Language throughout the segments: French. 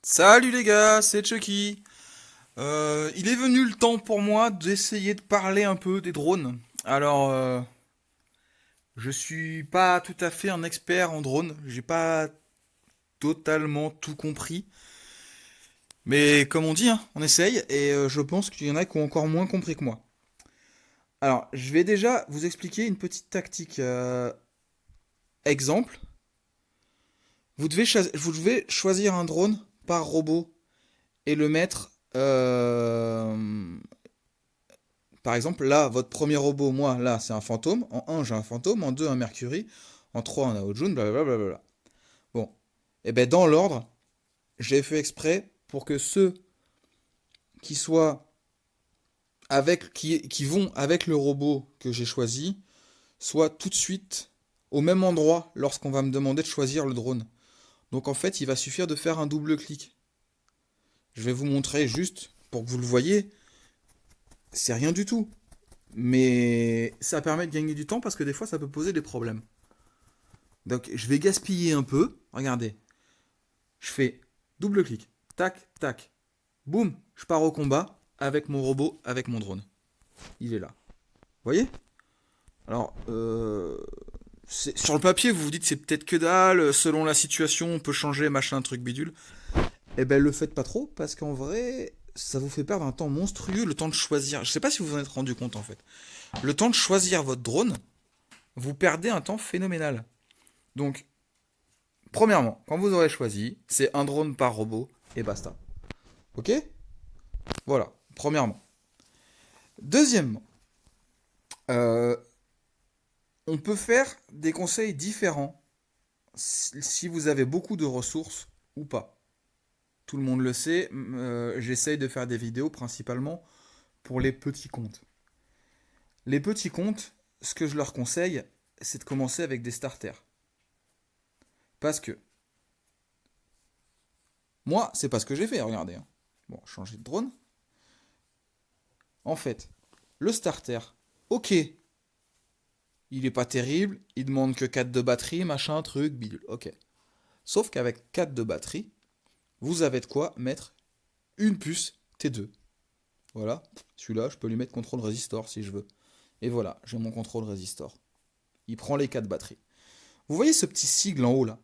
Salut les gars, c'est Chucky. Il est venu le temps pour moi d'essayer de parler un peu des drones. Alors, je suis pas tout à fait un expert en drones, j'ai pas totalement tout compris. Mais comme on dit, hein, on essaye et je pense qu'il y en a qui ont encore moins compris que moi. Alors, je vais déjà vous expliquer une petite tactique. Exemple, vous devez choisir un drone par robot et le mettre par exemple, là, votre premier robot, moi, là, c'est un fantôme. En un, j'ai un fantôme. En 2, un Mercury. En 3, un Aojun, blablabla. Blablabla. Bon. Et ben dans l'ordre, j'ai fait exprès pour que ceux qui soient qui vont avec le robot que j'ai choisi soient tout de suite au même endroit lorsqu'on va me demander de choisir le drone. Donc en fait, il va suffire de faire un double clic. Je vais vous montrer juste pour que vous le voyez. C'est rien du tout. Mais ça permet de gagner du temps parce que des fois, ça peut poser des problèmes. Donc je vais gaspiller un peu. Regardez. Je fais double clic. Tac, tac. Boum. Je pars au combat avec mon robot, avec mon drone. Il est là. Vous voyez? Alors, sur le papier, vous vous dites c'est peut-être que dalle. Selon la situation, on peut changer, machin, truc bidule. Eh ben, le faites pas trop parce qu'en vrai, ça vous fait perdre un temps monstrueux, le temps de choisir. Je sais pas si vous vous en êtes rendu compte en fait. Le temps de choisir votre drone, vous perdez un temps phénoménal. Donc, premièrement, quand vous aurez choisi, c'est un drone par robot et basta. Ok? Voilà, premièrement. Deuxièmement, euh, on peut faire des conseils différents si vous avez beaucoup de ressources ou pas. Tout le monde le sait, j'essaye de faire des vidéos principalement pour les petits comptes. Les petits comptes, ce que je leur conseille, c'est de commencer avec des starters. Parce que moi, c'est pas ce que j'ai fait, regardez, hein. Bon, changer de drone. En fait, le starter, ok, il est pas terrible, il demande que 4 de batterie, machin, truc, bidule, ok. Sauf qu'avec 4 de batterie, vous avez de quoi mettre une puce T2. Voilà, celui-là, je peux lui mettre contrôle résistor si je veux. Et voilà, j'ai mon contrôle résistor. Il prend les 4 batteries. Vous voyez ce petit sigle en haut là?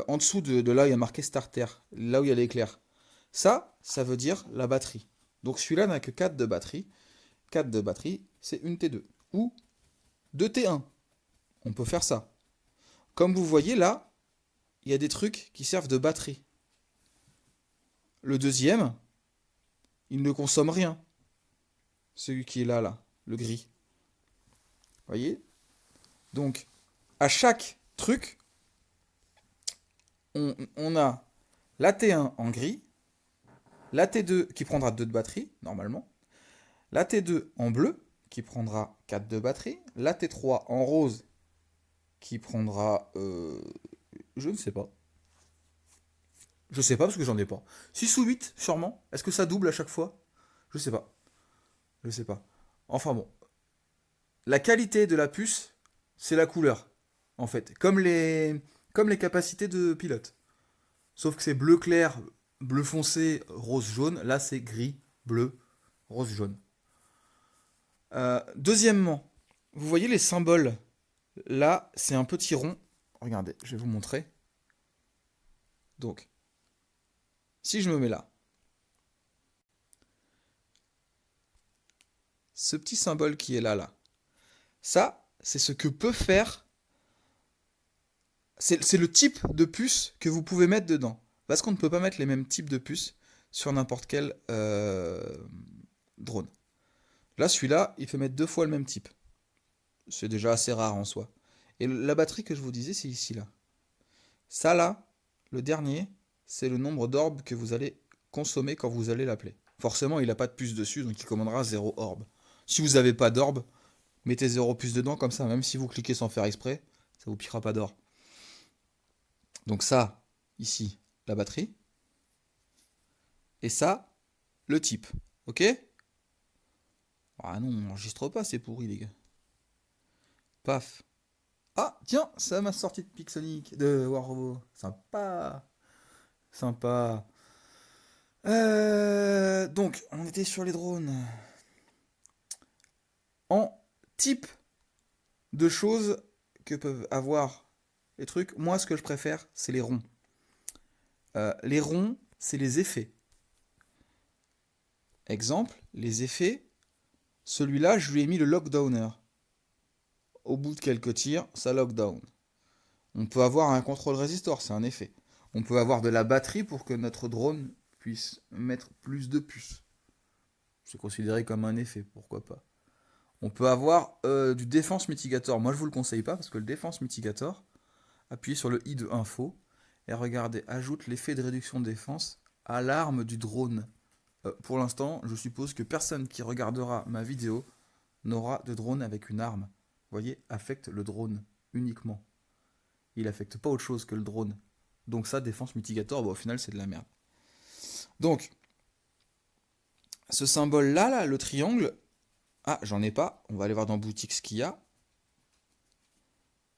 En dessous de là, il y a marqué starter, là où il y a l'éclair. Ça veut dire la batterie. Donc celui-là n'a que 4 de batterie. 4 de batterie, c'est une T2. Ou 2 T1. On peut faire ça. Comme vous voyez là, il y a des trucs qui servent de batterie. Le deuxième, il ne consomme rien. Celui qui est là, là, le gris. Vous voyez? Donc, à chaque truc, on a la T1 en gris, la T2 qui prendra 2 de batterie, normalement, la T2 en bleu, qui prendra 4 de batterie, la T3 en rose, qui prendra... je ne sais pas. Je sais pas parce que j'en ai pas. 6 ou 8, sûrement. Est-ce que ça double à chaque fois? Je sais pas. Je sais pas. Enfin bon. La qualité de la puce, c'est la couleur, en fait. Comme les capacités de pilote. Sauf que c'est bleu clair, bleu foncé, rose jaune. Là, c'est gris, bleu, rose jaune. Deuxièmement, vous voyez les symboles. Là, c'est un petit rond. Regardez, je vais vous montrer. Donc, si je me mets là, ce petit symbole qui est là, là, ça, c'est ce que peut faire. C'est le type de puce que vous pouvez mettre dedans. Parce qu'on ne peut pas mettre les mêmes types de puces sur n'importe quel drone. Là, celui-là, il fait mettre 2 fois le même type. C'est déjà assez rare en soi. Et la batterie que je vous disais, c'est ici, là. Ça, là, le dernier, c'est le nombre d'orbes que vous allez consommer quand vous allez l'appeler. Forcément, il n'a pas de puce dessus, donc il commandera 0 orbe. Si vous n'avez pas d'orbe, mettez 0 puce dedans, comme ça, même si vous cliquez sans faire exprès, ça vous piquera pas d'or. Donc ça, ici, la batterie. Et ça, le type. Ok? Ah non, on n'enregistre pas, c'est pourri, les gars. Paf. Ah, tiens, ça m'a sorti de Pixonic, de War Robot. Sympa. Sympa. Donc, on était sur les drones. En type de choses que peuvent avoir les trucs, moi, ce que je préfère, c'est les ronds. Les ronds, c'est les effets. Exemple, les effets. Celui-là, je lui ai mis le lockdowner. Au bout de quelques tirs, ça lockdown. On peut avoir un contrôle résistor, c'est un effet. On peut avoir de la batterie pour que notre drone puisse mettre plus de puces. C'est considéré comme un effet, pourquoi pas. On peut avoir du défense mitigator. Moi, je vous le conseille pas parce que le défense mitigator, appuyez sur le i de info et regardez, ajoute l'effet de réduction de défense à l'arme du drone. Pour l'instant, je suppose que personne qui regardera ma vidéo n'aura de drone avec une arme. Vous voyez, affecte le drone uniquement. Il affecte pas autre chose que le drone. Donc ça, défense mitigator, bah, au final, c'est de la merde. Donc, ce symbole-là, là, le triangle, ah, j'en ai pas, on va aller voir dans boutique ce qu'il y a.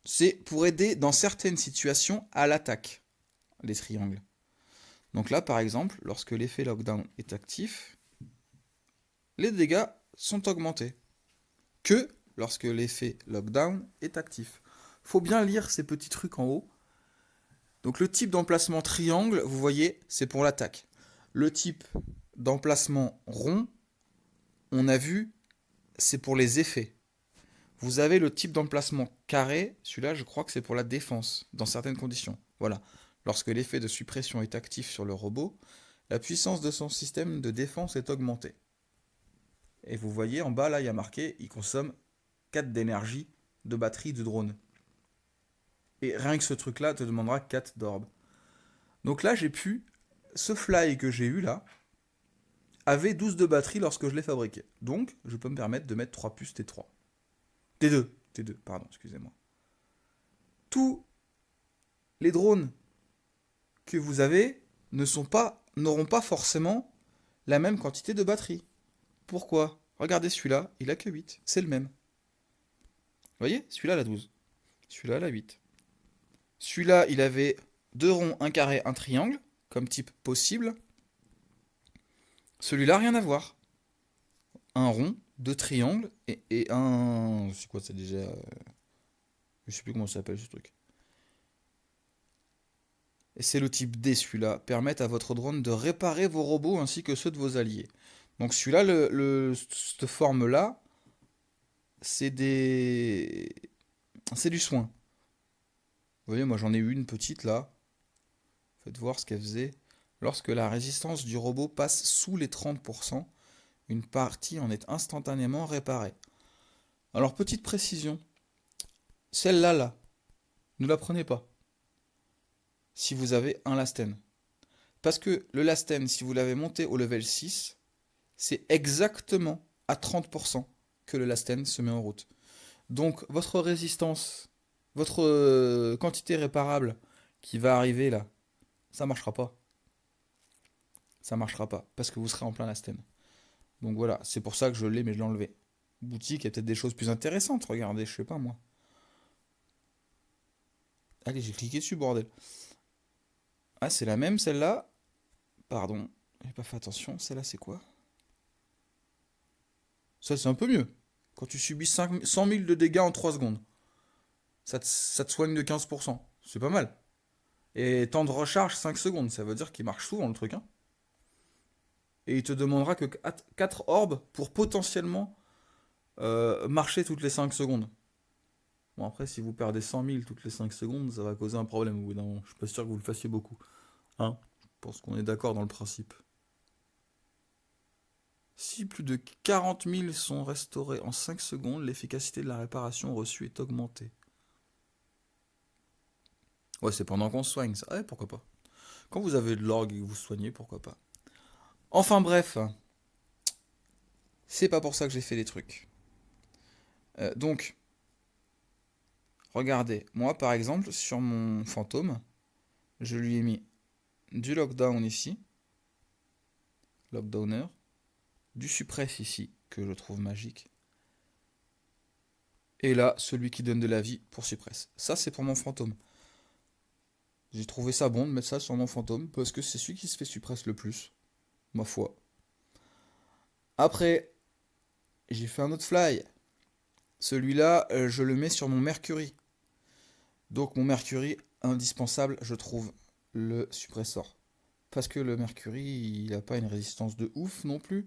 C'est pour aider dans certaines situations à l'attaque, les triangles. Donc là, par exemple, lorsque l'effet lockdown est actif, les dégâts sont augmentés. Que lorsque l'effet lockdown est actif. Faut bien lire ces petits trucs en haut. Donc le type d'emplacement triangle, vous voyez, c'est pour l'attaque. Le type d'emplacement rond, on a vu, c'est pour les effets. Vous avez le type d'emplacement carré, celui-là je crois que c'est pour la défense, dans certaines conditions. Voilà. Lorsque l'effet de suppression est actif sur le robot, la puissance de son système de défense est augmentée. Et vous voyez en bas là, il y a marqué, il consomme 4 d'énergie de batterie du drone. Et rien que ce truc-là te demandera 4 d'orbe. Donc là, j'ai pu, ce fly que j'ai eu là, avait 12 de batterie lorsque je l'ai fabriqué. Donc, je peux me permettre de mettre 3 puces T3. T2, pardon, excusez-moi. Tous les drones que vous avez n'auront pas forcément la même quantité de batterie. Pourquoi? Regardez celui-là, il a que 8, c'est le même. Vous voyez? Celui-là, il a 12. Celui-là, il a 8. Celui-là, il avait 2 ronds, un carré, un triangle, comme type possible. Celui-là, rien à voir. Un rond, 2 triangles et un... C'est quoi, c'est déjà... Je sais plus comment ça s'appelle ce truc. Et c'est le type D, celui-là. Permettre à votre drone de réparer vos robots ainsi que ceux de vos alliés. Donc celui-là, cette forme-là, c'est c'est du soin. Vous voyez, moi j'en ai eu une petite là. Faites voir ce qu'elle faisait. Lorsque la résistance du robot passe sous les 30%, une partie en est instantanément réparée. Alors petite précision, celle-là, là, ne la prenez pas si vous avez un Lasten. Parce que le Lasten, si vous l'avez monté au level 6, c'est exactement à 30% que le Lasten se met en route. Donc votre résistance, votre quantité réparable qui va arriver là, ça marchera pas. Ça marchera pas parce que vous serez en plein Lasten. Donc voilà, c'est pour ça que je l'ai mais je l'ai enlevé. Boutique, il y a peut-être des choses plus intéressantes, regardez, je sais pas moi. Allez, j'ai cliqué dessus, bordel. Ah, c'est la même celle-là. Pardon, j'ai pas fait attention. Celle-là, c'est quoi? Ça, c'est un peu mieux. Quand tu subis 100 000 de dégâts en 3 secondes, ça te soigne de 15%. C'est pas mal. Et temps de recharge 5 secondes. Ça veut dire qu'il marche souvent le truc. Hein. Et il te demandera que 4 orbes pour potentiellement marcher toutes les 5 secondes. Bon, après, si vous perdez 100 000 toutes les 5 secondes, ça va causer un problème au bout d'un moment. Je suis pas sûr que vous le fassiez beaucoup. Hein? Je pense qu'on est d'accord dans le principe. Si plus de 40 000 sont restaurés en 5 secondes, l'efficacité de la réparation reçue est augmentée. Ouais, c'est pendant qu'on soigne ça. Ouais, pourquoi pas. Quand vous avez de l'orgue et que vous soignez, pourquoi pas. Enfin bref, c'est pas pour ça que j'ai fait les trucs. Donc, regardez, moi par exemple, sur mon fantôme, je lui ai mis du lockdown ici, lockdowner, du suppress ici, que je trouve magique, et là, celui qui donne de la vie pour suppress. Ça, c'est pour mon fantôme. J'ai trouvé ça bon de mettre ça sur mon fantôme, parce que c'est celui qui se fait suppress le plus, ma foi. Après, j'ai fait un autre fly. Celui-là, je le mets sur mon Mercury. Donc mon Mercury, indispensable, je trouve, le suppressor. Parce que le Mercury, il n'a pas une résistance de ouf non plus.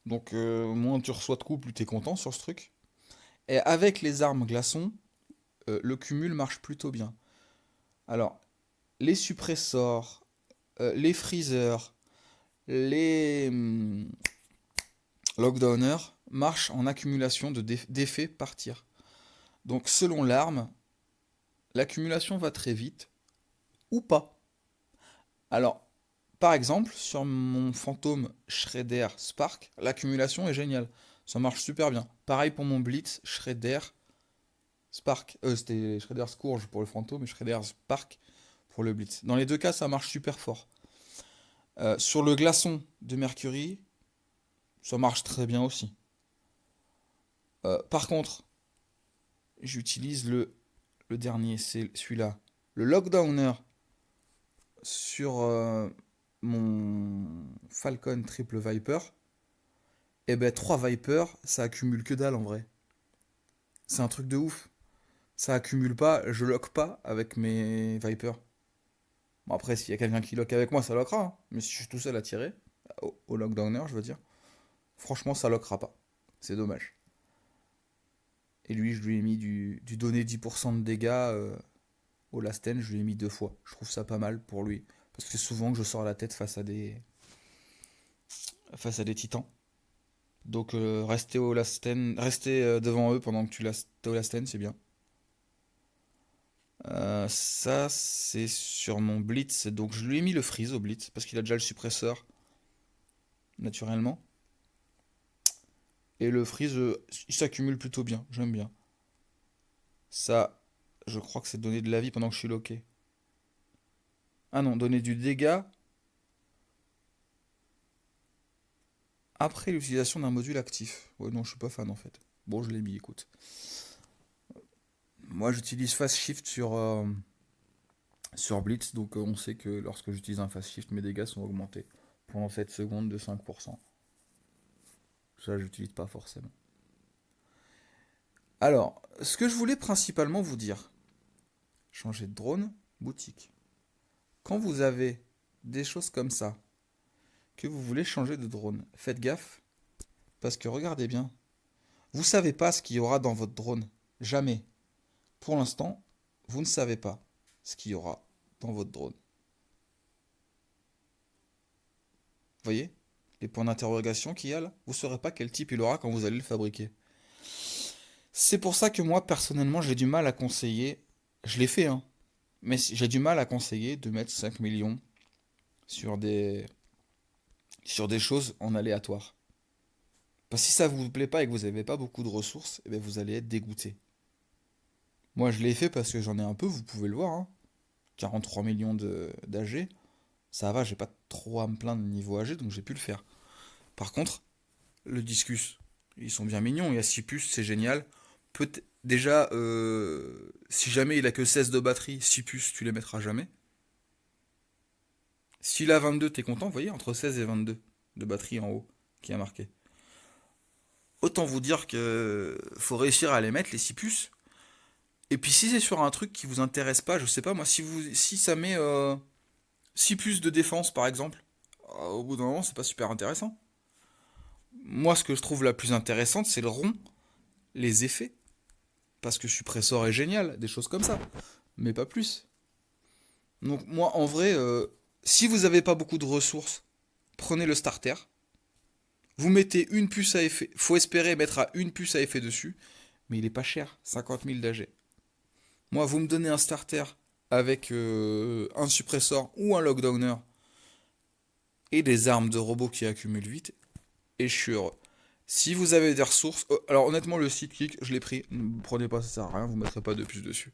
Donc moins tu reçois de coups, plus t'es content sur ce truc. Et avec les armes glaçons, le cumul marche plutôt bien. Alors, les suppressors, les freezers, les lockdowners marchent en accumulation d'effets par tir. Donc selon l'arme, l'accumulation va très vite ou pas. Alors, par exemple, sur mon fantôme Shredder Spark, l'accumulation est géniale. Ça marche super bien. Pareil pour mon Blitz Shredder Spark. C'était Shredder Scourge pour le fantôme et Shredder Spark pour le Blitz. Dans les deux cas, ça marche super fort. Sur le glaçon de Mercury, ça marche très bien aussi. Par contre, j'utilise le dernier, c'est celui-là. Le Lockdowner sur mon Falcon Triple Viper. Et ben 3 Viper, ça accumule que dalle en vrai. C'est un truc de ouf. Ça accumule pas, je lock pas avec mes Vipers. Bon après, s'il y a quelqu'un qui lock avec moi, ça lockera, hein. Mais si je suis tout seul à tirer, au Lockdowner, je veux dire, franchement, ça lockera pas. C'est dommage. Et lui, je lui ai mis du donner 10% de dégâts au last end, je lui ai mis 2 fois. Je trouve ça pas mal pour lui. Parce que c'est souvent que je sors la tête face à des titans. Donc rester au last end, rester devant eux pendant que t'es au last end, c'est bien. Ça, c'est sur mon Blitz. Donc je lui ai mis le freeze au Blitz parce qu'il a déjà le suppresseur naturellement. Et le freeze, il s'accumule plutôt bien. J'aime bien. Ça, je crois que c'est donner de la vie pendant que je suis loqué. Ah non, donner du dégât après l'utilisation d'un module actif. Ouais, non, je suis pas fan en fait. Bon, je l'ai mis, écoute. Moi, j'utilise Fast Shift sur Blitz, donc on sait que lorsque j'utilise un Fast Shift, mes dégâts sont augmentés pendant 7 secondes de 5%. Ça, j'utilise pas forcément. Alors, ce que je voulais principalement vous dire, changer de drone, boutique. Quand vous avez des choses comme ça, que vous voulez changer de drone, faites gaffe, parce que regardez bien, vous savez pas ce qu'il y aura dans votre drone. Jamais. Pour l'instant, vous ne savez pas ce qu'il y aura dans votre drone. Vous voyez les points d'interrogation qu'il y a là? Vous ne saurez pas quel type il aura quand vous allez le fabriquer. C'est pour ça que moi, personnellement, j'ai du mal à conseiller. Je l'ai fait, hein. Mais j'ai du mal à conseiller de mettre 5 millions sur des choses en aléatoire. Parce que si ça vous plaît pas et que vous n'avez pas beaucoup de ressources, eh bien vous allez être dégoûté. Moi, je l'ai fait parce que j'en ai un peu, vous pouvez le voir, hein. 43 millions d'AG. Ça va, j'ai pas trop à me plaindre niveau AG, donc j'ai pu le faire. Par contre, le discus, ils sont bien mignons. Il y a 6 puces, c'est génial. Déjà, si jamais il a que 16 de batterie, 6 puces, tu les mettras jamais. S'il a 22, t'es content, vous voyez, entre 16 et 22 de batterie en haut, qui a marqué. Autant vous dire que faut réussir à les mettre, les 6 puces. Et puis si c'est sur un truc qui vous intéresse pas, je sais pas, moi, si ça met 6 puces de défense, par exemple, au bout d'un moment, c'est pas super intéressant. Moi, ce que je trouve la plus intéressante, c'est le rond, les effets. Parce que suppressor est génial, des choses comme ça. Mais pas plus. Donc moi, en vrai, si vous n'avez pas beaucoup de ressources, prenez le starter. Vous mettez une puce à effet. Faut espérer mettre à une puce à effet dessus. Mais il est pas cher, 50 000 d'AG. Moi, vous me donnez un starter avec un suppressor ou un lockdowner et des armes de robots qui accumulent vite. Et je suis heureux. Si vous avez des ressources... alors honnêtement, le sidekick, je l'ai pris. Ne prenez pas, ça sert à rien. Vous ne mettrez pas de puce dessus.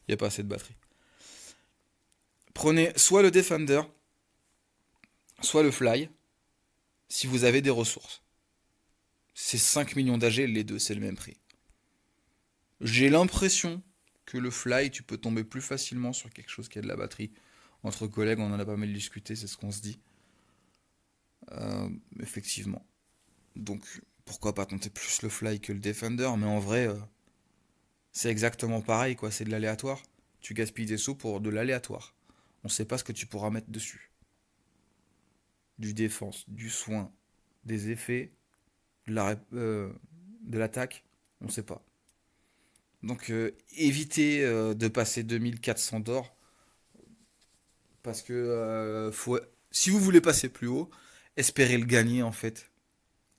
Il n'y a pas assez de batterie. Prenez soit le Defender, soit le Fly, si vous avez des ressources. C'est 5 millions d'AG, les deux, c'est le même prix. J'ai l'impression que le Fly, tu peux tomber plus facilement sur quelque chose qui a de la batterie Entre collègues, on en a pas mal discuté, c'est ce qu'on se dit. Effectivement. Donc, pourquoi pas tenter plus le fly que le defender, mais en vrai, c'est exactement pareil, quoi. C'est de l'aléatoire. Tu gaspilles des sauts pour de l'aléatoire. On sait pas ce que tu pourras mettre dessus. Du défense, du soin, des effets, de l'attaque, on sait pas. Donc évitez de passer 2400 d'or parce que si vous voulez passer plus haut, espérez le gagner en fait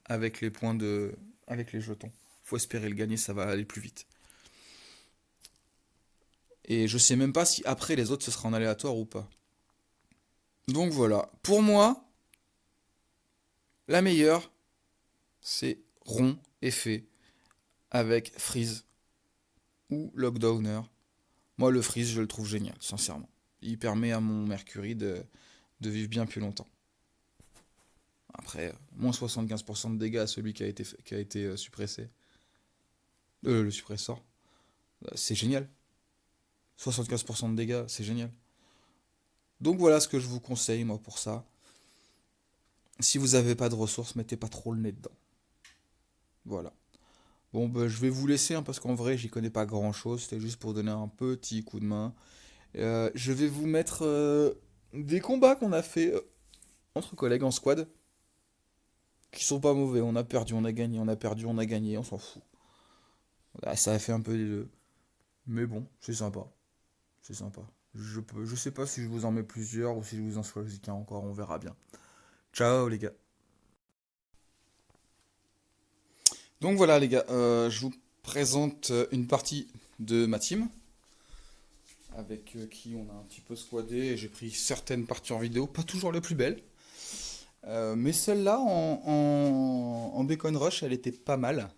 avec les points avec les jetons. Faut espérer le gagner, ça va aller plus vite. Et je sais même pas si après les autres ce sera en aléatoire ou pas. Donc voilà, pour moi, la meilleure, c'est rond effet avec freeze ou lockdowner. Moi, le freeze, je le trouve génial, sincèrement. Il permet à mon Mercury de vivre bien plus longtemps. Après, moins 75% de dégâts à celui qui a été suppressé. Le suppresseur. C'est génial. 75% de dégâts, c'est génial. Donc voilà ce que je vous conseille, moi, pour ça. Si vous n'avez pas de ressources, mettez pas trop le nez dedans. Voilà. Bon, bah, je vais vous laisser, hein, parce qu'en vrai, j'y connais pas grand-chose. C'était juste pour donner un petit coup de main. Je vais vous mettre des combats qu'on a fait entre collègues en squad, qui sont pas mauvais. On a perdu, on a gagné, on a perdu, on a gagné, on s'en fout. Ah, ça a fait un peu les deux. Mais bon, c'est sympa. C'est sympa. Je sais pas si je vous en mets plusieurs ou si je vous en choisis qu'un encore, on verra bien. Ciao les gars. Donc voilà les gars, je vous présente une partie de ma team, avec qui on a un petit peu squadé, et j'ai pris certaines parties en vidéo, pas toujours les plus belles. Mais celle-là en Bacon Rush, elle était pas mal.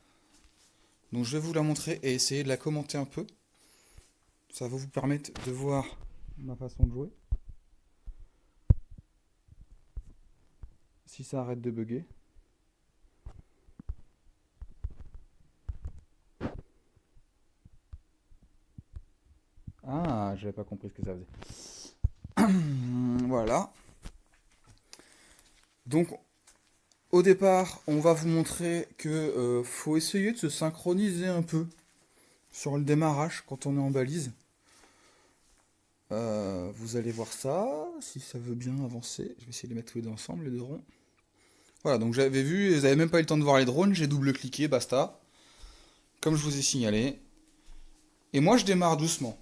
Donc je vais vous la montrer et essayer de la commenter un peu. Ça va vous permettre de voir ma façon de jouer. Si ça arrête de bugger. Ah, j'avais pas compris ce que ça faisait. Voilà. Donc au départ, on va vous montrer que faut essayer de se synchroniser un peu sur le démarrage quand on est en balise. Vous allez voir ça, si ça veut bien avancer. Je vais essayer de les mettre tous les deux ensemble, les deux ronds. Voilà, donc j'avais vu, vous n'avez même pas eu le temps de voir les drones, j'ai double-cliqué, basta. Comme je vous ai signalé. Et moi je démarre doucement.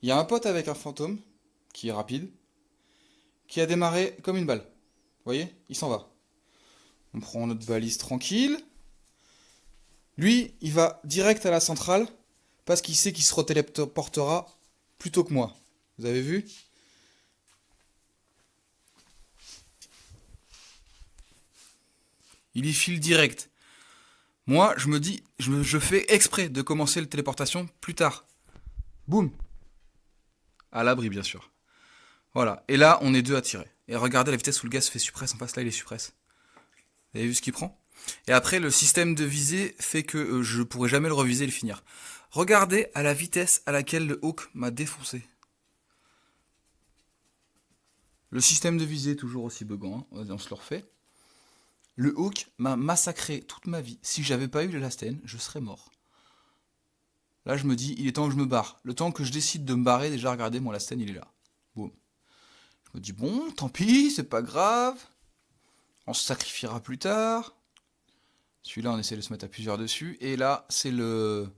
Il y a un pote avec un fantôme, qui est rapide, qui a démarré comme une balle. Vous voyez? Il s'en va. On prend notre balise tranquille. Lui, il va direct à la centrale, parce qu'il sait qu'il se retéléportera plus tôt que moi. Vous avez vu? Il y file direct. Moi, je me dis, je fais exprès de commencer la téléportation plus tard. Boum! À l'abri, bien sûr. Voilà. Et là, on est deux à tirer. Et regardez la vitesse où le gars se fait suppresse en face. Là, il est suppresse. Vous avez vu ce qu'il prend? Et après, le système de visée fait que je pourrai jamais le reviser et le finir. Regardez à la vitesse à laquelle le Hawk m'a défoncé. Le système de visée est toujours aussi buggant, hein. On se le refait. Le Hawk m'a massacré toute ma vie. Si j'avais pas eu le Last N, je serais mort. Là, je me dis, il est temps que je me barre. Le temps que je décide de me barrer, déjà, regardez, mon Last N, il est là. Boum. Je me dis, bon, tant pis, c'est pas grave. On se sacrifiera plus tard. Celui-là, on essaie de se mettre à plusieurs dessus. Et là, c'est le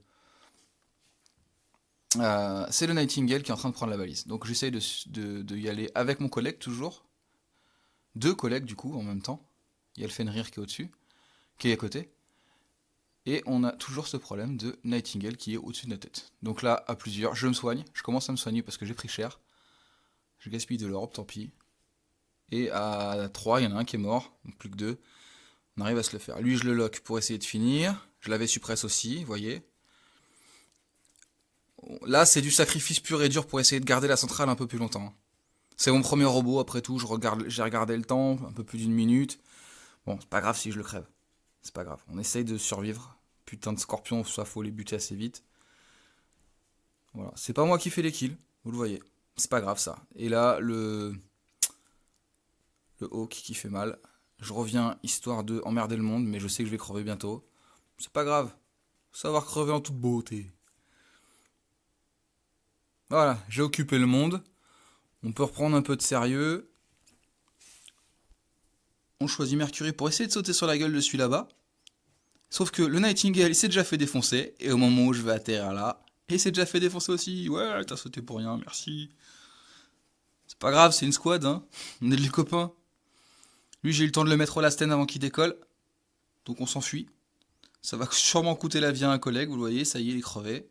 Nightingale qui est en train de prendre la balise. Donc j'essaye de y aller avec mon collègue, toujours. Deux collègues, du coup, en même temps. Il y a le Fenrir qui est au-dessus, qui est à côté. Et on a toujours ce problème de Nightingale qui est au-dessus de notre tête. Donc là, à plusieurs, je me soigne. Je commence à me soigner parce que j'ai pris cher. Je gaspille de l'or, tant pis. Et à 3, il y en a un qui est mort, donc plus que 2. On arrive à se le faire. Lui, je le lock pour essayer de finir. Je l'avais suppresse aussi, vous voyez. Là, c'est du sacrifice pur et dur pour essayer de garder la centrale un peu plus longtemps. C'est mon premier robot, après tout, j'ai regardé le temps, un peu plus d'une minute. Bon, c'est pas grave si je le crève. C'est pas grave. On essaye de survivre. Putain de scorpions, ça faut les buter assez vite. Voilà. C'est pas moi qui fais les kills, vous le voyez. C'est pas grave ça. Et là, le Hawk qui fait mal. Je reviens histoire de emmerder le monde, mais je sais que je vais crever bientôt. C'est pas grave. Savoir crever en toute beauté. Voilà, j'ai occupé le monde. On peut reprendre un peu de sérieux. On choisit Mercury pour essayer de sauter sur la gueule de celui là-bas. Sauf que le Nightingale, il s'est déjà fait défoncer. Et au moment où je vais atterrir là, il s'est déjà fait défoncer aussi. Ouais, t'as sauté pour rien, merci. C'est pas grave, c'est une squad, hein. On est les copains. Lui, j'ai eu le temps de le mettre au lasten avant qu'il décolle. Donc on s'enfuit. Ça va sûrement coûter la vie à un collègue, vous le voyez, ça y est, il est crevé.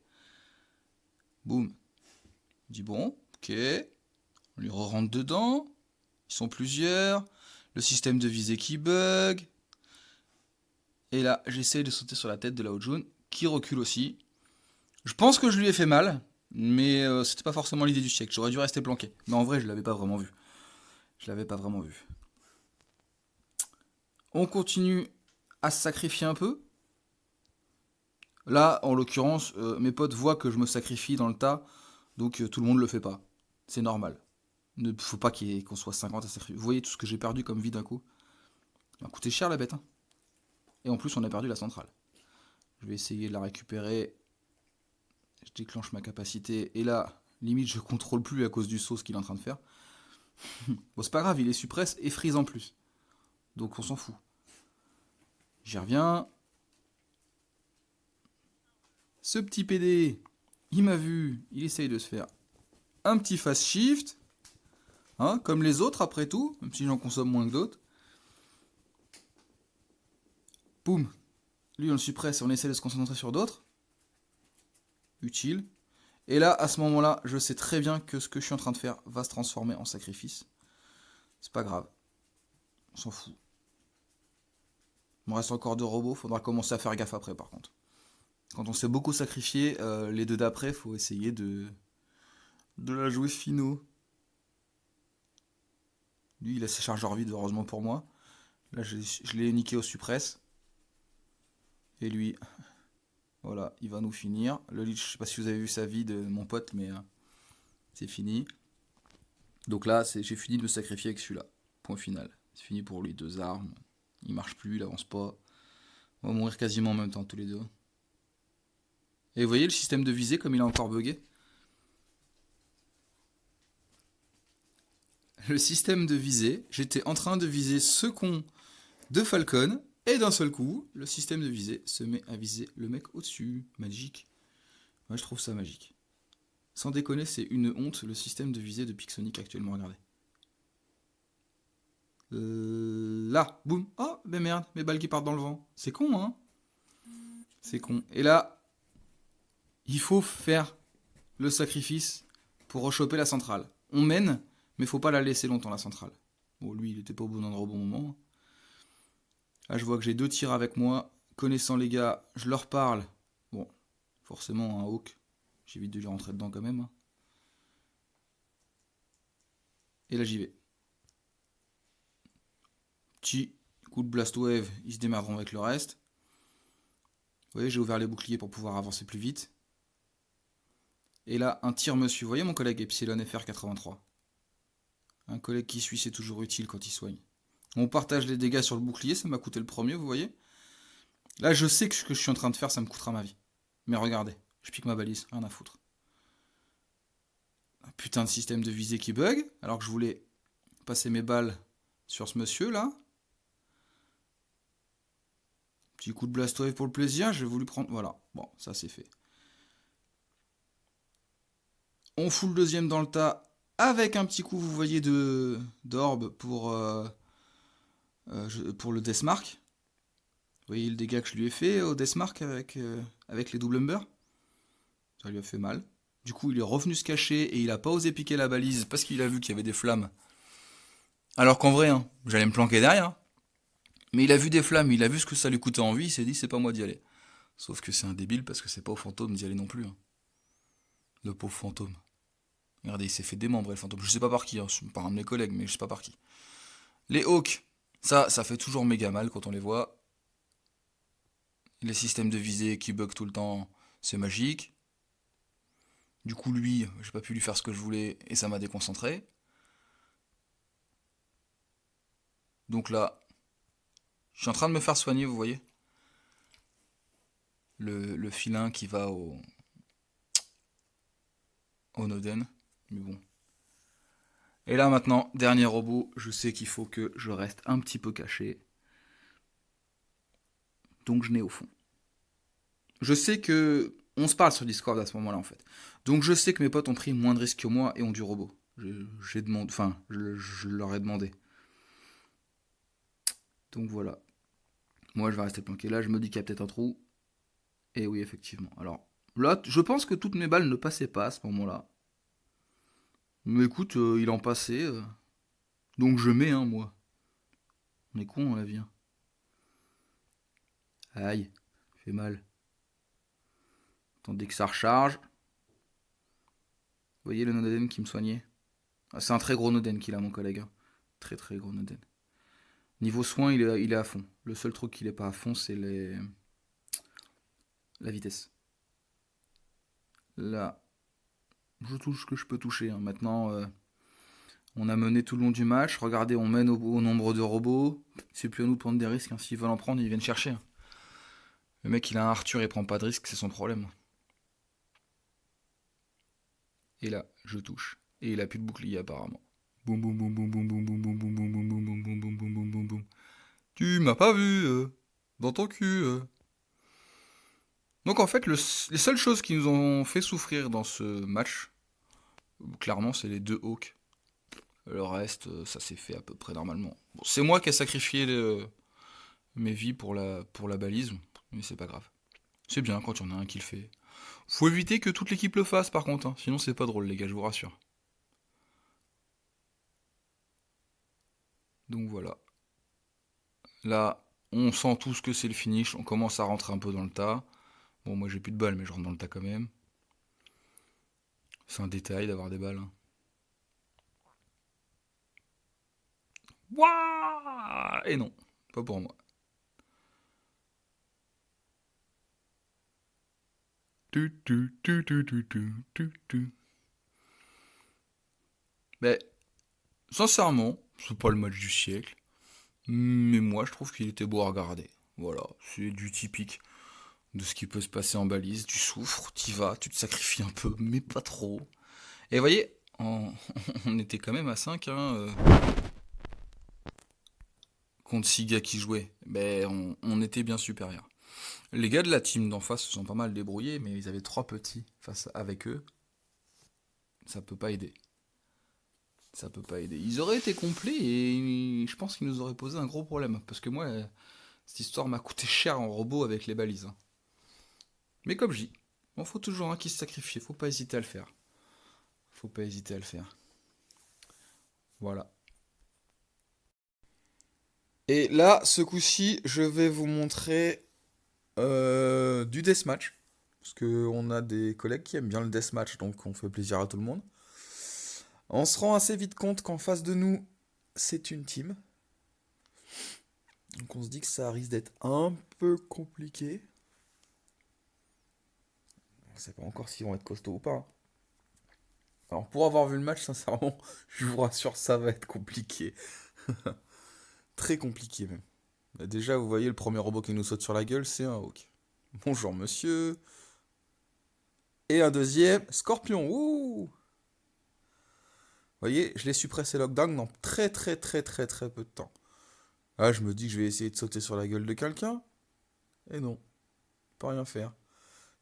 Boum. Je dis bon, ok. On lui rentre dedans. Ils sont plusieurs. Le système de visée qui bug. Et là, j'essaye de sauter sur la tête de Lao Jun, qui recule aussi. Je pense que je lui ai fait mal, mais c'était pas forcément l'idée du siècle. J'aurais dû rester planqué. Mais en vrai, je l'avais pas vraiment vu. Je l'avais pas vraiment vu. On continue à se sacrifier un peu. Là, en l'occurrence, mes potes voient que je me sacrifie dans le tas, donc tout le monde le fait pas. C'est normal. Ne faut pas qu'on soit 50 à sacrifier. Vous voyez tout ce que j'ai perdu comme vie d'un coup. Ça m'a coûté cher la bête. Hein. Et en plus, on a perdu la centrale. Je vais essayer de la récupérer. Je déclenche ma capacité. Et là, limite, je contrôle plus à cause du saut ce qu'il est en train de faire. Bon, c'est pas grave, il est suppresse et freeze en plus. Donc on s'en fout. J'y reviens. Ce petit PD, il m'a vu. Il essaye de se faire un petit fast shift. Hein, comme les autres après tout. Même si j'en consomme moins que d'autres. Boum. Lui, on le suppresse et on essaie de se concentrer sur d'autres. Utile. Et là, à ce moment-là, je sais très bien que ce que je suis en train de faire va se transformer en sacrifice. C'est pas grave. On s'en fout. Il me reste encore 2 robots. Faudra commencer à faire gaffe après, par contre. Quand on s'est beaucoup sacrifié, les 2 d'après, faut essayer de la jouer finaux. Lui, il a ses chargeurs vides, heureusement pour moi. Là, je l'ai niqué au suppresse. Et lui, voilà, il va nous finir. Le leech, je sais pas si vous avez vu sa vie de mon pote, mais c'est fini. Donc là, j'ai fini de me sacrifier avec celui-là. Point final. C'est fini pour lui. 2 armes. Il marche plus, il avance pas. On va mourir quasiment en même temps, tous les deux. Et vous voyez le système de visée comme il a encore bugué. Le système de visée, j'étais en train de viser ce con de Falcon, et d'un seul coup, le système de visée se met à viser le mec au-dessus. Magique. Moi, je trouve ça magique. Sans déconner, c'est une honte le système de visée de Pixonic actuellement, regardez. Là, boum. Oh, ben merde, mes balles qui partent dans le vent. C'est con, hein. C'est con. Et là, il faut faire le sacrifice pour rechoper la centrale. On mène, mais faut pas la laisser longtemps, la centrale. Bon, lui, il était pas au bon endroit au bon moment. Là, je vois que j'ai 2 tirs avec moi. Connaissant les gars, je leur parle. Bon, forcément, un Hawk. J'évite de lui rentrer dedans quand même. Et là, j'y vais. Petit coup de blast wave, ils se démerderont avec le reste. Vous voyez, j'ai ouvert les boucliers pour pouvoir avancer plus vite. Et là, un tir monsieur. Vous voyez mon collègue Epsilon FR83. Un collègue qui suit, c'est toujours utile quand il soigne. On partage les dégâts sur le bouclier, ça m'a coûté le premier, vous voyez. Là, je sais que ce que je suis en train de faire, ça me coûtera ma vie. Mais regardez, je pique ma balise, rien à foutre. Un putain de système de visée qui bug, alors que je voulais passer mes balles sur ce monsieur là. Petit coup de blast wave pour le plaisir, j'ai voulu prendre... Voilà, bon, ça c'est fait. On fout le deuxième dans le tas avec un petit coup, vous voyez, d'orbe pour le Deathmark. Vous voyez le dégât que je lui ai fait au Deathmark avec les double umbers. Ça lui a fait mal. Du coup, il est revenu se cacher et il a pas osé piquer la balise parce qu'il a vu qu'il y avait des flammes. Alors qu'en vrai, hein, j'allais me planquer derrière. Mais il a vu des flammes, il a vu ce que ça lui coûtait en vie, il s'est dit c'est pas moi d'y aller. Sauf que c'est un débile parce que c'est pas au fantôme d'y aller non plus. Hein. Le pauvre fantôme. Regardez, il s'est fait démembrer le fantôme. Je sais pas par qui, hein, par un de mes collègues, mais je sais pas par qui. Les Hawks, ça fait toujours méga mal quand on les voit. Les systèmes de visée qui bug tout le temps, c'est magique. Du coup, lui, j'ai pas pu lui faire ce que je voulais et ça m'a déconcentré. Donc là, je suis en train de me faire soigner, vous voyez. Le filin qui va au Noden. Mais bon. Et là maintenant, dernier robot, je sais qu'il faut que je reste un petit peu caché. Donc je n'ai au fond. Je sais que... On se parle sur Discord à ce moment-là en fait. Donc je sais que mes potes ont pris moins de risques que moi et ont du robot. J'ai demandé... Enfin, je leur ai demandé. Donc voilà. Moi je vais rester planqué là, je me dis qu'il y a peut-être un trou. Et oui, effectivement. Alors là, je pense que toutes mes balles ne passaient pas à ce moment-là. Mais écoute, il en passait. Donc je mets un, moi. On est con, on la vie, hein. Aïe, fait mal. Attendez que ça recharge. Vous voyez le Noden qui me soignait. Ah, c'est un très gros Noden qu'il a, mon collègue, hein. Très très gros Noden. Niveau soin, il est à fond. Le seul truc qu'il est pas à fond, c'est la vitesse. Là, je touche ce que je peux toucher, hein. Maintenant, on a mené tout le long du match. Regardez, on mène au nombre de robots. C'est plus à nous de prendre des risques, hein. S'ils veulent en prendre, ils viennent chercher, hein. Le mec, il a un Arthur, il prend pas de risque, c'est son problème. Et là, je touche. Et il a plus de bouclier apparemment. Boum boum boum boum boum boum boum boum boum boum boum boum boum boum boum boum boum boum boum. Tu m'as pas vu dans ton cul. Donc en fait, les seules choses qui nous ont fait souffrir dans ce match, clairement, c'est les deux hawks. Le reste, ça s'est fait à peu près normalement. Bon, c'est moi qui ai sacrifié mes vies pour la balise, mais c'est pas grave. C'est bien quand il y en a un qui le fait. Faut éviter que toute l'équipe le fasse par contre, hein. Sinon c'est pas drôle les gars, je vous rassure. Donc voilà. Là, on sent tous que c'est le finish, on commence à rentrer un peu dans le tas. Bon, moi j'ai plus de balles, mais je rentre dans le tas quand même. C'est un détail d'avoir des balles, hein. Wouah! Et non, pas pour moi. Mais sincèrement, c'est pas le match du siècle. Mais moi, je trouve qu'il était beau à regarder. Voilà, c'est du typique de ce qui peut se passer en balise. Tu souffres, t'y vas, tu te sacrifies un peu, mais pas trop. Et vous voyez, on était quand même à 5 hein, contre 6 gars qui jouaient. Mais on était bien supérieurs. Les gars de la team d'en face se sont pas mal débrouillés, mais ils avaient 3 petits face avec eux. Ça peut pas aider. Ça peut pas aider. Ils auraient été complets et je pense qu'ils nous auraient posé un gros problème. Parce que moi, cette histoire m'a coûté cher en robot avec les balises, hein. Mais comme je dis, il faut toujours un qui se sacrifie. Faut pas hésiter à le faire. Faut pas hésiter à le faire. Voilà. Et là, ce coup-ci, je vais vous montrer du deathmatch. Parce qu'on a des collègues qui aiment bien le deathmatch, donc on fait plaisir à tout le monde. On se rend assez vite compte qu'en face de nous, c'est une team. Donc on se dit que ça risque d'être un peu compliqué. On sait pas encore s'ils vont être costauds ou pas, hein. Alors pour avoir vu le match, sincèrement, je vous rassure, ça va être compliqué. Très compliqué même. Bah, déjà, vous voyez le premier robot qui nous saute sur la gueule, c'est un Hawk. Bonjour monsieur. Et un deuxième, Scorpion. Ouh. Vous voyez, je l'ai suppressé lockdown dans très très très très très peu de temps. Ah, je me dis que je vais essayer de sauter sur la gueule de quelqu'un. Et non, pas rien faire.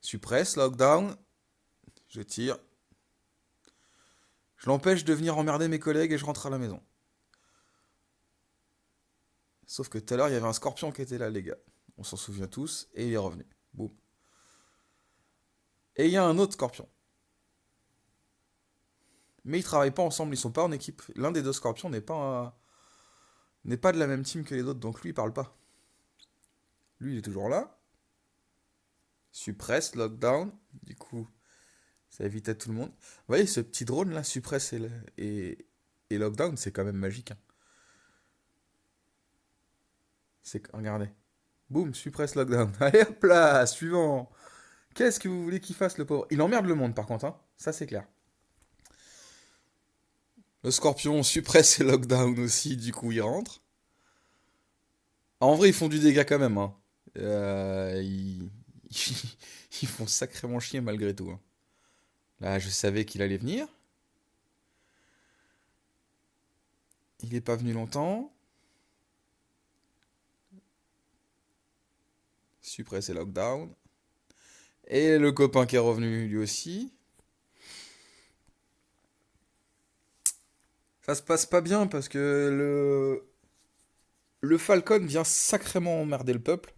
Suppresse, lockdown, je tire. Je l'empêche de venir emmerder mes collègues et je rentre à la maison. Sauf que tout à l'heure, il y avait un scorpion qui était là, les gars. On s'en souvient tous, et il est revenu. Boum. Et il y a un autre scorpion. Mais ils travaillent pas ensemble, ils sont pas en équipe. L'un des deux scorpions n'est pas de la même team que les autres, donc lui, il parle pas. Lui, il est toujours là. Suppresse, lockdown. Du coup, ça évite à tout le monde. Vous voyez, ce petit drone là, suppresse et lockdown, c'est quand même magique, hein. Regardez. Boum, suppresse, lockdown. Allez hop là, suivant. Qu'est-ce que vous voulez qu'il fasse, le pauvre? Il emmerde le monde, par contre, hein. Ça c'est clair. Le scorpion suppresse et lockdown aussi, du coup il rentre. En vrai, ils font du dégât quand même, hein. Ils... ils font sacrément chier malgré tout, hein. Là, je savais qu'il allait venir. Il est pas venu longtemps. Suppresse et lockdown. Et le copain qui est revenu lui aussi. Ça se passe pas bien parce que le Falcon vient sacrément emmerder le peuple.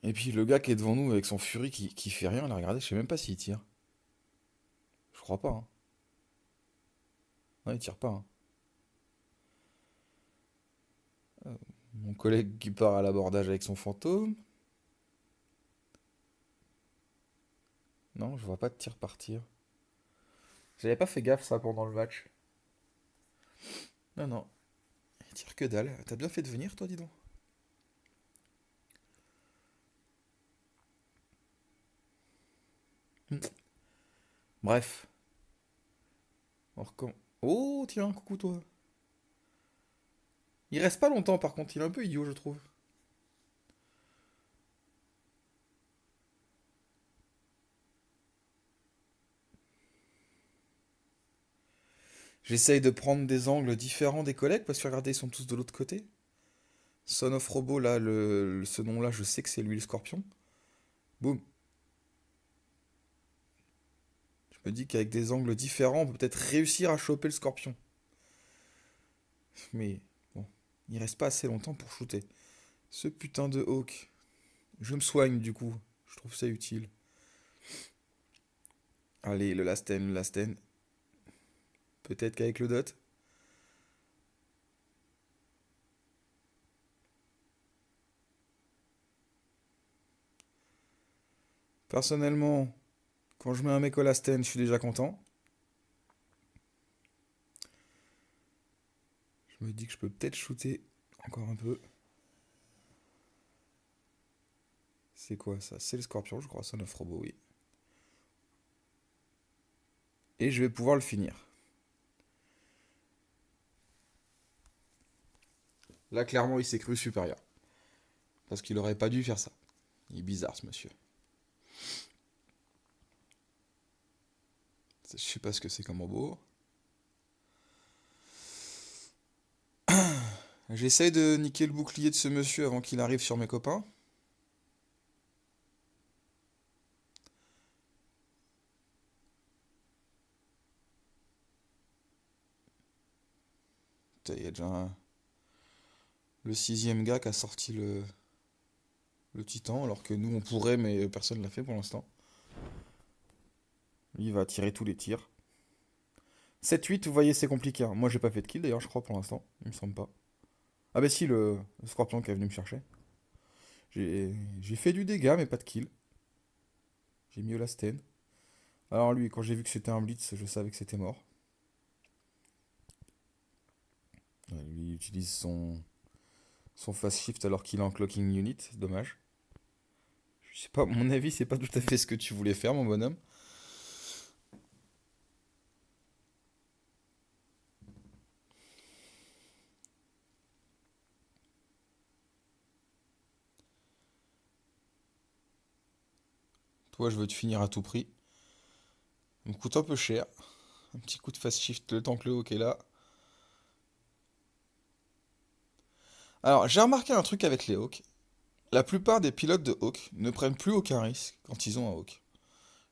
Et puis le gars qui est devant nous avec son Fury qui fait rien, là, regardez, je sais même pas s'il tire. Je crois pas, hein. Non, il tire pas, hein. Mon collègue qui part à l'abordage avec son fantôme. Non, je vois pas de tir partir. J'avais pas fait gaffe ça pendant le match. Non, non. Il tire que dalle. T'as bien fait de venir, toi, dis donc. Hmm. Bref. On recomm- Oh, tiens, coucou toi. Il reste pas longtemps, par contre. Il est un peu idiot, je trouve. J'essaye de prendre des angles différents des collègues parce que regardez, ils sont tous de l'autre côté. Son of Robo, là, ce nom-là, je sais que c'est lui le scorpion. Boum. Je me dis qu'avec des angles différents, on peut peut-être réussir à choper le scorpion. Mais bon, il reste pas assez longtemps pour shooter. Ce putain de Hawk. Je me soigne du coup. Je trouve ça utile. Allez, le Lasten, le Lasten. Peut-être qu'avec le dot. Personnellement, quand je mets un mec au Lasten, je suis déjà content. Je me dis que je peux peut-être shooter encore un peu. C'est quoi ça? C'est le scorpion, je crois. Son of Robo, oui. Et je vais pouvoir le finir. Là, clairement, il s'est cru supérieur. Parce qu'il aurait pas dû faire ça. Il est bizarre, ce monsieur. Je sais pas ce que c'est comme robot. J'essaye de niquer le bouclier de ce monsieur avant qu'il arrive sur mes copains. Putain, il y a déjà le sixième gars qui a sorti le titan, alors que nous on pourrait, mais personne l'a fait pour l'instant. Lui, il va tirer tous les tirs. 7-8, vous voyez, c'est compliqué, hein. Moi, j'ai pas fait de kill d'ailleurs, je crois, pour l'instant. Il me semble pas. Ah, bah si, le scorpion qui est venu me chercher. J'ai fait du dégât, mais pas de kill. J'ai mis Olasten. Alors, lui, quand j'ai vu que c'était un blitz, je savais que c'était mort. Ouais, lui, il utilise son fast shift alors qu'il est en clocking unit, c'est dommage. Je sais pas, à mon avis, c'est pas tout à fait ce que tu voulais faire, mon bonhomme. Toi, je veux te finir à tout prix. Ça me coûte un peu cher. Un petit coup de fast shift le temps que le hook est là. Alors, j'ai remarqué un truc avec les Hawks. La plupart des pilotes de Hawk ne prennent plus aucun risque quand ils ont un Hawk.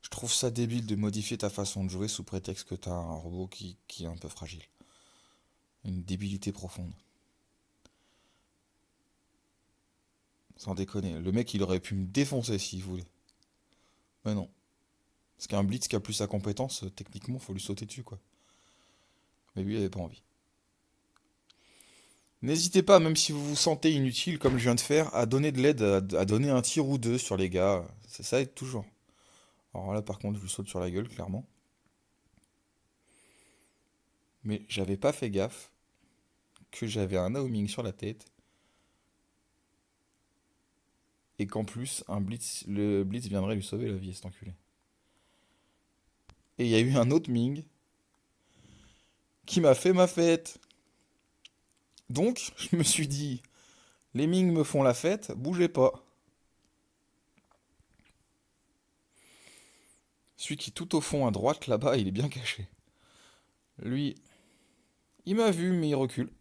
Je trouve ça débile de modifier ta façon de jouer sous prétexte que t'as un robot qui est un peu fragile. Une débilité profonde. Sans déconner. Le mec, il aurait pu me défoncer s'il voulait. Mais non. Parce qu'un blitz qui a plus sa compétence, techniquement, faut lui sauter dessus, quoi. Mais lui, il avait pas envie. N'hésitez pas, même si vous vous sentez inutile, comme je viens de faire, à donner de l'aide, à donner un tir ou deux sur les gars. Ça aide toujours. Alors là, par contre, je lui saute sur la gueule, clairement. Mais j'avais pas fait gaffe que j'avais un homing sur la tête. et qu'en plus, le Blitz viendrait lui sauver la vie, cet enculé. Et il y a eu un autre Ming qui m'a fait ma fête. Donc, je me suis dit, les Ming me font la fête, bougez pas. Celui qui est tout au fond à droite, là-bas, il est bien caché. Lui, il m'a vu, mais il recule.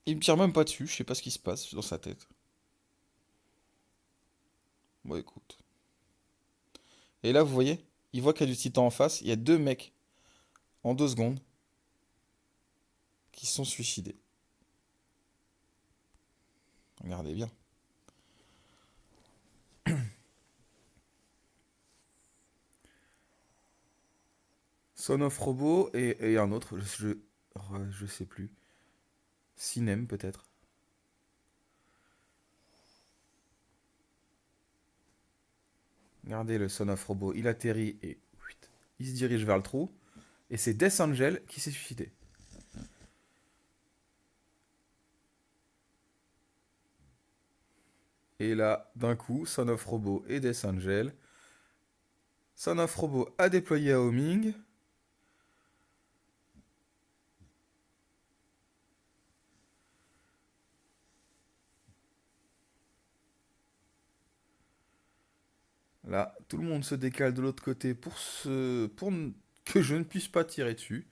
Il me tire même pas dessus, je sais pas ce qui se passe dans sa tête. Bon, écoute. Et là, vous voyez, il voit qu'il y a du titan en face, il y a deux mecs, en 2 secondes, qui se sont suicidés. Regardez bien. Son of Robo et un autre, je sais plus. Cinem peut-être. Regardez le Son of Robo, il atterrit et il se dirige vers le trou. Et c'est Death Angel qui s'est suicidé. Et là, d'un coup, Son of Robo et Death Angel. Son of Robo a déployé à Homing. Là, tout le monde se décale de l'autre côté que je ne puisse pas tirer dessus.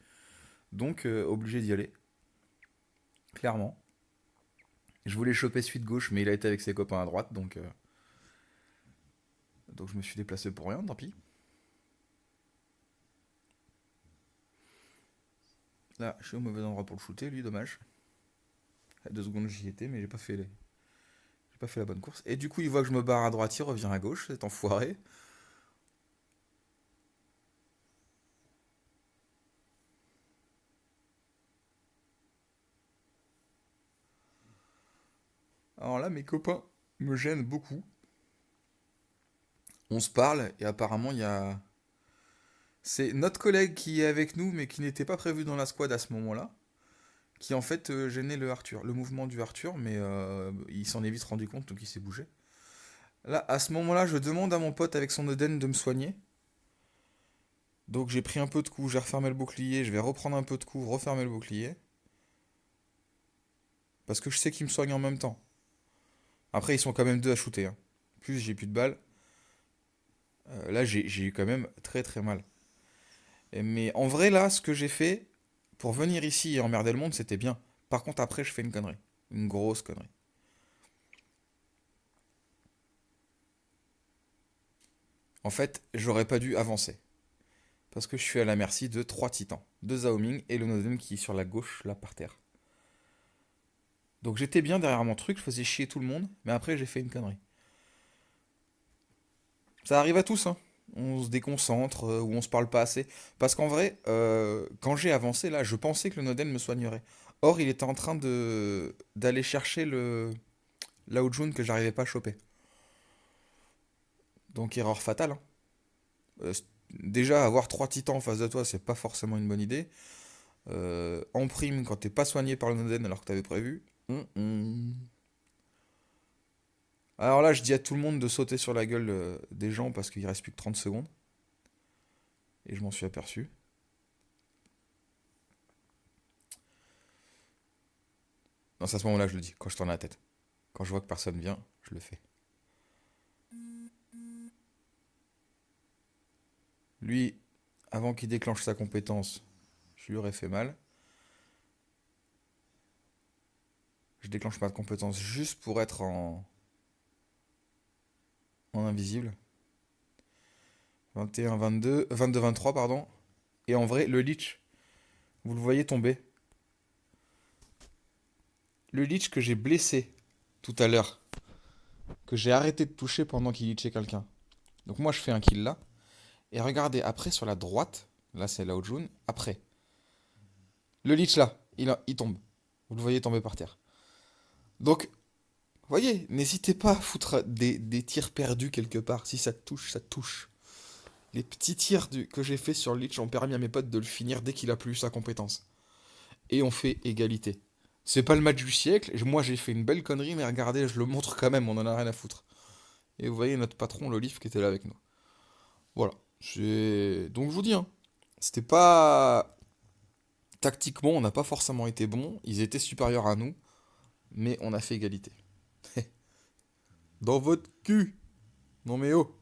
Donc, obligé d'y aller. Clairement. Je voulais choper celui de gauche, mais il a été avec ses copains à droite, donc je me suis déplacé pour rien, tant pis. Là, je suis au mauvais endroit pour le shooter, lui, dommage. À 2 secondes, j'y étais, mais j'ai pas fait la bonne course. Et du coup, il voit que je me barre à droite, il revient à gauche, cet enfoiré. Alors là, mes copains me gênent beaucoup. On se parle, et apparemment, il y a... C'est notre collègue qui est avec nous, mais qui n'était pas prévu dans la squad à ce moment-là, qui en fait gênait le mouvement du Arthur, mais il s'en est vite rendu compte, donc il s'est bougé. Là, à ce moment-là, je demande à mon pote avec son Oden de me soigner. Donc j'ai pris un peu de coups, j'ai refermé le bouclier, je vais reprendre un peu de coups, refermer le bouclier. Parce que je sais qu'ils me soignent en même temps. Après, ils sont quand même deux à shooter, hein. Plus j'ai plus de balles. Là, j'ai eu quand même très très mal. Mais en vrai, là, ce que j'ai fait pour venir ici et emmerder le monde, c'était bien. Par contre, après, je fais une connerie. Une grosse connerie. En fait, j'aurais pas dû avancer. Parce que je suis à la merci de 3 titans. 2 Zaoming et le Noden qui est sur la gauche, là, par terre. Donc j'étais bien derrière mon truc, je faisais chier tout le monde, mais après j'ai fait une connerie. Ça arrive à tous, hein. On se déconcentre ou on se parle pas assez. Parce qu'en vrai, quand j'ai avancé là, je pensais que le Noden me soignerait. Or, il était en train de d'aller chercher le Lao Jun que j'arrivais pas à choper. Donc erreur fatale, hein. Déjà, avoir 3 titans en face de toi, c'est pas forcément une bonne idée. En prime, quand t'es pas soigné par le Noden alors que t'avais prévu. Alors là, je dis à tout le monde de sauter sur la gueule des gens parce qu'il reste plus que 30 secondes. Et je m'en suis aperçu. Non, c'est à ce moment-là que je le dis, quand je tourne la tête. Quand je vois que personne vient, je le fais. Lui, avant qu'il déclenche sa compétence, je lui aurais fait mal. Je déclenche ma compétence juste pour être en invisible. 21, 22, 22, 23, pardon. Et en vrai, le Lich, vous le voyez tomber. Le Lich que j'ai blessé tout à l'heure, que j'ai arrêté de toucher pendant qu'il Lichait quelqu'un. Donc moi, je fais un kill là. Et regardez, après, sur la droite, là c'est Lao Jun, après. Le Lich là, il tombe. Vous le voyez tomber par terre. Donc, vous voyez, n'hésitez pas à foutre des tirs perdus quelque part. Si ça touche, ça touche. Les petits tirs que j'ai fait sur le Lich ont permis à mes potes de le finir dès qu'il a plus sa compétence. Et on fait égalité. C'est pas le match du siècle. Moi, j'ai fait une belle connerie, mais regardez, je le montre quand même, on en a rien à foutre. Et vous voyez notre patron, l'Olive, qui était là avec nous. Voilà. Donc je vous dis, hein, c'était pas... Tactiquement, on n'a pas forcément été bons. Ils étaient supérieurs à nous, mais on a fait égalité. Dans votre cul! Non mais oh!